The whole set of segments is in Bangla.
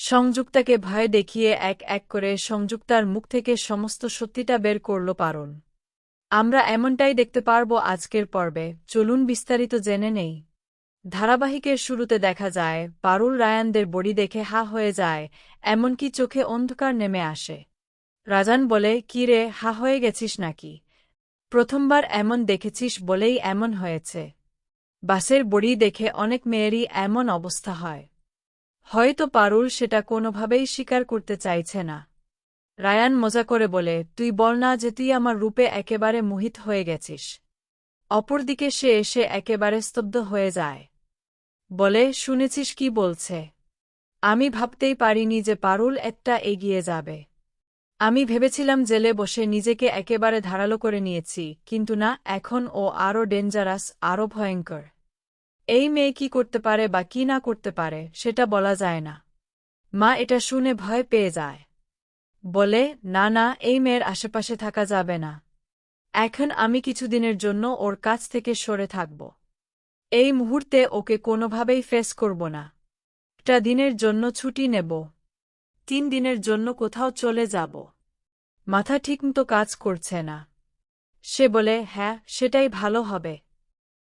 সংযুক্তাকে ভয় দেখিয়ে এক এক করে সংযুক্তার মুখ থেকে সমস্ত সত্যিটা বের করল পারুল। আমরা এমনটাই দেখতে পারব আজকের পর্বে, চলুন বিস্তারিত জেনে নেই। ধারাবাহিকের শুরুতে দেখা যায় পারুল রায়ানদের বডি দেখে হা হয়ে যায়, এমনকি চোখে অন্ধকার নেমে আসে। রাজান বলে, কি রে, হা হয়ে গেছিস নাকি? প্রথমবার এমন দেখেছিস বলেই এমন হয়েছে। বাসের বডি দেখে অনেক মেয়েরই এমন অবস্থা হয়। হয়তো পারুল সেটা কোনোভাবেই স্বীকার করতে চাইছে না। রায়ান মজা করে বলে, তুই বল না যে তুই আমার রূপে একেবারে মোহিত হয়ে গেছিস। অপরদিকে সে এসে একেবারে স্তব্ধ হয়ে যায়। বলে, শুনেছিস কি বলছে? আমি ভাবতেই পারিনি যে পারুল একটা এগিয়ে যাবে। আমি ভেবেছিলাম জেলে বসে নিজেকে একেবারে ধারালো করে নিয়েছি, কিন্তু না, এখন ও আরও ডেঞ্জারাস, আরও ভয়ঙ্কর। এই মেয়ে কি করতে পারে বা কি না করতে পারে সেটা বলা যায় না। মা এটা শুনে ভয় পেয়ে যায়। বলে, না না, এই মেয়ের আশেপাশে থাকা যাবে না। এখন আমি কিছুদিনের জন্য ওর কাছ থেকে সরে থাকব। এই মুহূর্তে ওকে কোনোভাবেই ফেস করব না। একটা দিনের জন্য ছুটি নেব। 3 দিনের জন্য কোথাও চলে যাব। মাথা ঠিকমতো কাজ করছে না। সে বলে, হ্যাঁ, সেটাই ভালো হবে।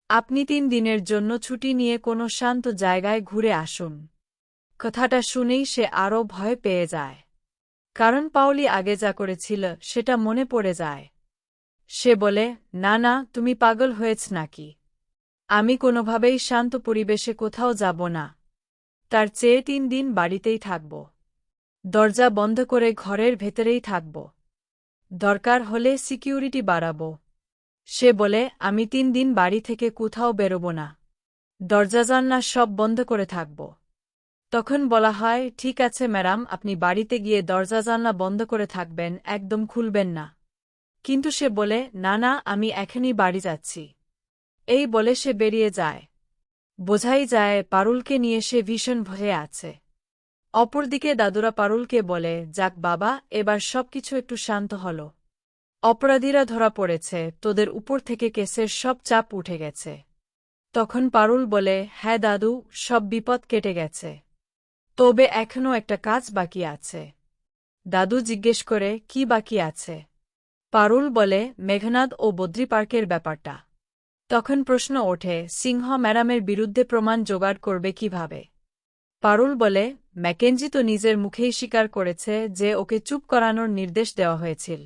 আপনি 3 দিনের জন্য ছুটি নিয়ে কোনো শান্ত জায়গায় ঘুরে আসুন। কথাটা শুনেই সে আরও ভয় পেয়ে যায়। কারণ পাওলি আগে যা করেছিল সেটা মনে পড়ে যায়। সে বলে, না না, তুমি পাগল হয়েছ নাকি? আমি কোনোভাবেই শান্ত পরিবেশে কোথাও যাব না। তার চেয়ে 3 দিন বাড়িতেই থাকব। দরজা বন্ধ করে ঘরের ভেতরেই থাকব। দরকার হলে সিকিউরিটি বাড়াব। সে বলে, আমি 3 দিন বাড়ি থেকে কোথাও বেরোব না। দরজা জানলা সব বন্ধ করে থাকব। তখন বলা হয়, ঠিক আছে ম্যাডাম, আপনি বাড়িতে গিয়ে দরজা জানলা বন্ধ করে থাকবেন, একদম খুলবেন না। কিন্তু সে বলে, না না, আমি এখনই বাড়ি যাচ্ছি। এই বলে সে বেরিয়ে যায়। বোঝাই যায় পারুলকে নিয়ে সে ভীষণ ভয়ে আছে। অপরদিকে দাদুরা পারুলকে বলে, যাক বাবা, এবার সবকিছু একটু শান্ত হল। অপরাধীরা ধরা পড়েছে, তোদের উপর থেকে কেসের সব চাপ উঠে গেছে। তখন পারুল বলে, হ্যাঁ দাদু, সব বিপদ কেটে গেছে। তবে এখনও একটা কাজ বাকি আছে। দাদু জিজ্ঞেস করে, কি বাকি আছে? পারুল বলে, মেঘনাদ ও বদ্রি পার্কের ব্যাপারটা। তখন প্রশ্ন ওঠে, সিংহ ম্যাডামের বিরুদ্ধে প্রমাণ জোগাড় করবে কিভাবে? পারুল বলে, ম্যাকেঞ্জি তো নিজের মুখেই স্বীকার করেছে যে ওকে চুপ করানোর নির্দেশ দেওয়া হয়েছিল।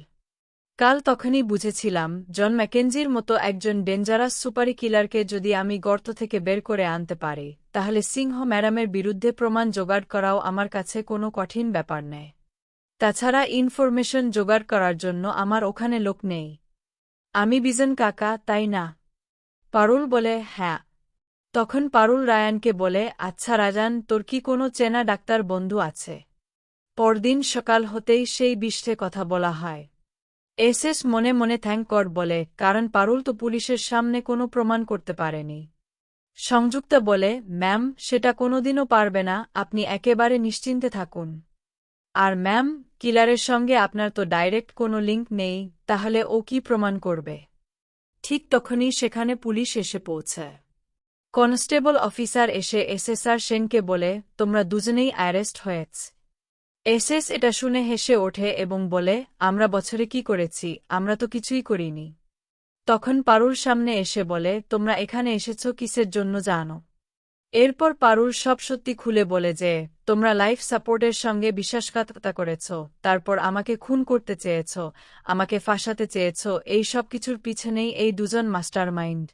কাল তখনই বুঝেছিলাম, জন ম্যাকেঞ্জির মতো একজন ডেঞ্জারাস সুপারি কিলারকে যদি আমি গর্ত থেকে বের করে আনতে পারি, তাহলে সিংহ ম্যাডামের বিরুদ্ধে প্রমাণ জোগাড় করাও আমার কাছে কোনো কঠিন ব্যাপার নেই। তাছাড়া ইনফরমেশন জোগাড় করার জন্য আমার ওখানে লোক নেই। আমি বিজন কাকা, তাই না? পারুল বলে, হ্যাঁ। তখন পারুল রায়ানকে বলে, আচ্ছা রাজান, তোর কি কোনো চেনা ডাক্তার বন্ধু আছে? পরদিন সকাল হতেই সেই বিষয়ে কথা বলা হয়। এসএস মনে মনে থ্যাংক গড বলে, কারণ পারুল তো পুলিশের সামনে কোনো প্রমাণ করতে পারেনি। সংযুক্তা বলে, ম্যাম, সেটা কোনোদিনও পারবে না, আপনি একেবারে নিশ্চিন্তে থাকুন। আর ম্যাম, কিলারের সঙ্গে আপনার তো ডাইরেক্ট কোনো লিঙ্ক নেই, তাহলে ও কি প্রমাণ করবে? ঠিক তখনই সেখানে পুলিশ এসে পৌঁছায়। কনস্টেবল অফিসার এসে এসএসআর সেনকে বলে, তোমরা দুজনেই অ্যারেস্ট হয়েছ। এসএস এটা শুনে হেসে ওঠে এবং বলে, আমরা বছরে কি করেছি, আমরা তো কিছুই করিনি। তখন পারুল সামনে এসে বলে, তোমরা এখানে এসেছ কিসের জন্য জানো? এরপর পারুল সব সত্যি খুলে বলে যে, তোমরা লাইফ সাপোর্টের সঙ্গে বিশ্বাসঘাতকতা করেছ, তারপর আমাকে খুন করতে চেয়েছ, আমাকে ফাঁসাতে চেয়েছ, এই সব কিছুর পিছনেই এই দুজন মাস্টারমাইন্ড।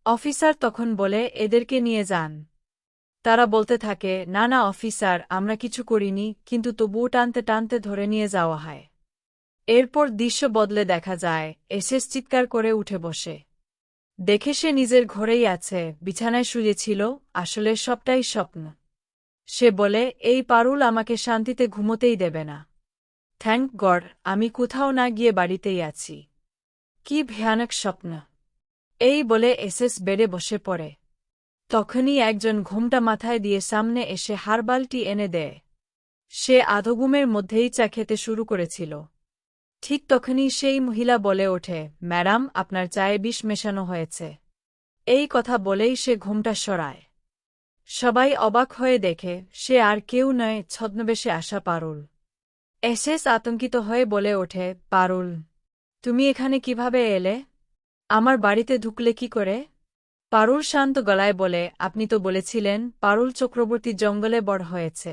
অফিসার তখন বলে, এদেরকে নিয়ে যান। তারা বলতে থাকে, না না অফিসার, আমরা কিছু করিনি, কিন্তু তবুও টানতে টানতে ধরে নিয়ে যাওয়া হয়। এরপর দৃশ্য বদলে দেখা যায়, এসএস চিৎকার করে উঠে বসে। দেখে সে নিজের ঘরেই আছে, বিছানায় শুয়েছিল, আসলে সবটাই স্বপ্ন। সে বলে, এই পারুল আমাকে শান্তিতে ঘুমোতেই দেবে না। থ্যাংক গড, আমি কোথাও না গিয়ে বাড়িতেই আছি। কি ভয়ানক স্বপ্ন! এই বলে এসএস বেডে বসে পড়ে। তখনই একজন ঘোমটা মাথায় দিয়ে সামনে এসে হারবালটি এনে দেয়। সে আধঘুমের মধ্যেই চা খেতে শুরু করেছিল। ঠিক তখনই সেই মহিলা বলে ওঠে, ম্যাডাম, আপনার চায়ে বিষ মেশানো হয়েছে। এই কথা বলেই সে ঘোমটা সরায়। সবাই অবাক হয়ে দেখে সে আর কেউ নয়, ছদ্মবেশে আসা পারুল। এসএস আতঙ্কিত হয়ে বলে ওঠে, পারুল, তুমি এখানে কিভাবে এলে? আমার বাড়িতে ঢুকলে কি করে? পারুল শান্ত গলায় বলে, আপনি তো বলেছিলেন পারুল চক্রবর্তী জঙ্গলে বড় হয়েছে।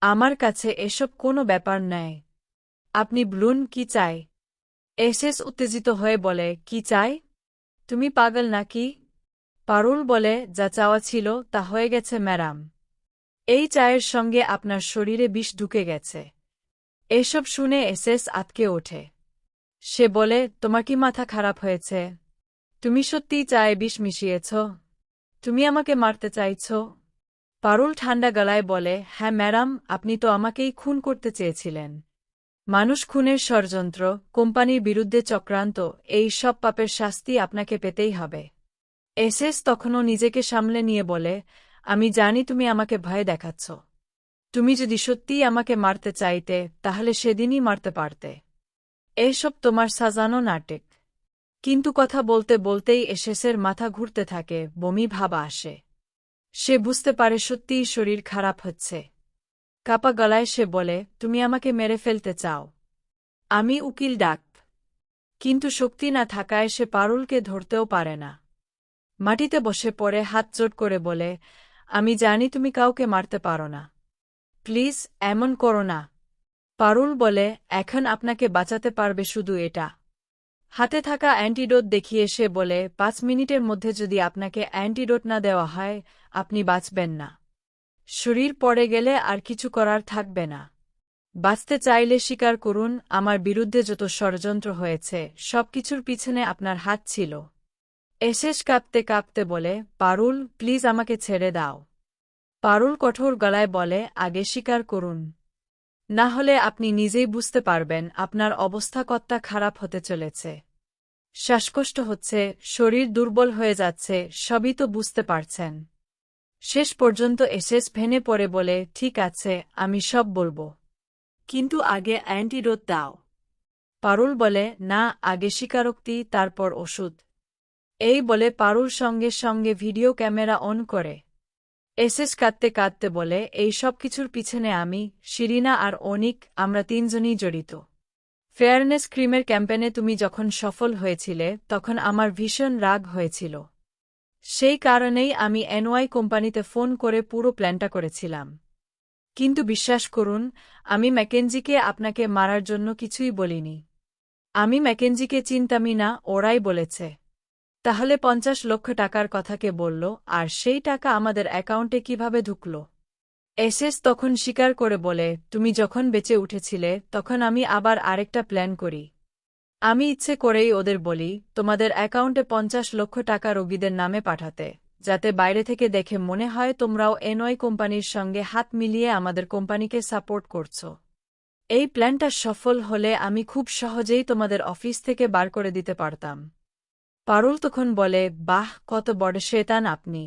আমার কাছে এসব কোনো ব্যাপার নয়। আপনি বলুন কি চাই? এসএস উত্তেজিত হয়ে বলে, কি চাই? তুমি পাগল নাকি? পারুল বলে, যা চাওয়া ছিল তা হয়ে গেছে ম্যাডাম। এই চায়ের সঙ্গে আপনার শরীরে বিষ ঢুকে গেছে। এসব শুনে এসএস আঁতকে ওঠে। সে বলে, তোমার কি মাথা খারাপ হয়েছে? তুমি সত্যিই চায়ে বিষ মিশিয়েছ? তুমি আমাকে মারতে চাইছ? পারুল ঠান্ডা গলায় বলে, হ্যাঁ ম্যাডাম, আপনি তো আমাকেই খুন করতে চেয়েছিলেন। মানুষ খুনের ষড়যন্ত্র, কোম্পানির বিরুদ্ধে চক্রান্ত, এই সব পাপের শাস্তি আপনাকে পেতেই হবে। এসএস তখনও নিজেকে সামলে নিয়ে বলে, আমি জানি তুমি আমাকে ভয় দেখাচ্ছ। তুমি যদি সত্যিই আমাকে মারতে চাইতে তাহলে সেদিনই মারতে পারতে। এসব তোমার সাজানো নাটক। কিন্তু কথা বলতে বলতেই এসএসের মাথা ঘুরতে থাকে, বমি ভাব আসে। সে বুঝতে পারে সত্যিই শরীর খারাপ হচ্ছে। কাপা গলায় সে বলে, তুমি আমাকে মেরে ফেলতে চাও? আমি উকিল ডাক। কিন্তু শক্তি না থাকায় সে পারুলকে ধরতেও পারে না। মাটিতে বসে পড়ে হাত জোট করে বলে, আমি জানি তুমি কাউকে মারতে পারো না। প্লিজ এমন করো না। পারুল বলে, এখন আপনাকে বাঁচাতে পারবে শুধু এটা। হাতে থাকা অ্যান্টিডোট দেখিয়ে সে বলে, 5 মিনিটের মধ্যে যদি আপনাকে অ্যান্টিডোট না দেওয়া হয় আপনি বাঁচবেন না। শরীর পড়ে গেলে আর কিছু করার থাকবে না। বাঁচতে চাইলে স্বীকার করুন আমার বিরুদ্ধে যত ষড়যন্ত্র হয়েছে সবকিছুর পিছনে আপনার হাত ছিল। এসএস কাঁপতে কাঁপতে বলে, পারুল প্লিজ আমাকে ছেড়ে দাও। পারুল কঠোর গলায় বলে, আগে স্বীকার করুন। না হলে আপনি নিজেই বুঝতে পারবেন আপনার অবস্থা কতটা খারাপ হতে চলেছে। শ্বাসকষ্ট হচ্ছে, শরীর দুর্বল হয়ে যাচ্ছে, সবই তো বুঝতে পারছেন। শেষ পর্যন্ত এসএস ভেঙে পড়ে বলে, ঠিক আছে আমি সব বলবো। কিন্তু আগে অ্যান্টিডোট দাও। পারুল বলে, না, আগে স্বীকারোক্তি তারপর ওষুধ। এই বলে পারুল সঙ্গে সঙ্গে ভিডিও ক্যামেরা অন করে। এসএস কাঁদতে কাঁদতে বলে, এই সব কিছুর পিছনে আমি, শিরিনা আর অনিক, আমরা তিনজনই জড়িত। ফেয়ারনেস ক্রিমের ক্যাম্পেনে তুমি যখন সফল হয়েছিলে তখন আমার ভীষণ রাগ হয়েছিল। সেই কারণেই আমি এনওয়াই কোম্পানিতে ফোন করে পুরো প্ল্যানটা করেছিলাম। কিন্তু বিশ্বাস করুন আমি ম্যাকেঞ্জিকে আপনাকে মারার জন্য কিছুই বলিনি। আমি ম্যাকেঞ্জিকে চিনতামই না, ওরাই বলেছে। তাহলে 50 লক্ষ টাকার কথা কে বলল, আর সেই টাকা আমাদের অ্যাকাউন্টে কিভাবে ঢুকল? এসএস তখন স্বীকার করে বলে, তুমি যখন বেঁচে উঠেছিলে তখন আমি আবার আরেকটা প্ল্যান করি। আমি ইচ্ছে করেই ওদের বলি তোমাদের অ্যাকাউন্টে 50 লক্ষ টাকা রোগীদের নামে পাঠাতে, যাতে বাইরে থেকে দেখে মনে হয় তোমরাও এনওয়াই কোম্পানির সঙ্গে হাত মিলিয়ে আমাদের কোম্পানিকে সাপোর্ট করছো। এই প্ল্যানটা সফল হলে আমি খুব সহজেই তোমাদের অফিস থেকে বার করে দিতে পারতাম। পারুল তখন বলে, বাহ, কত বড় শয়তান আপনি।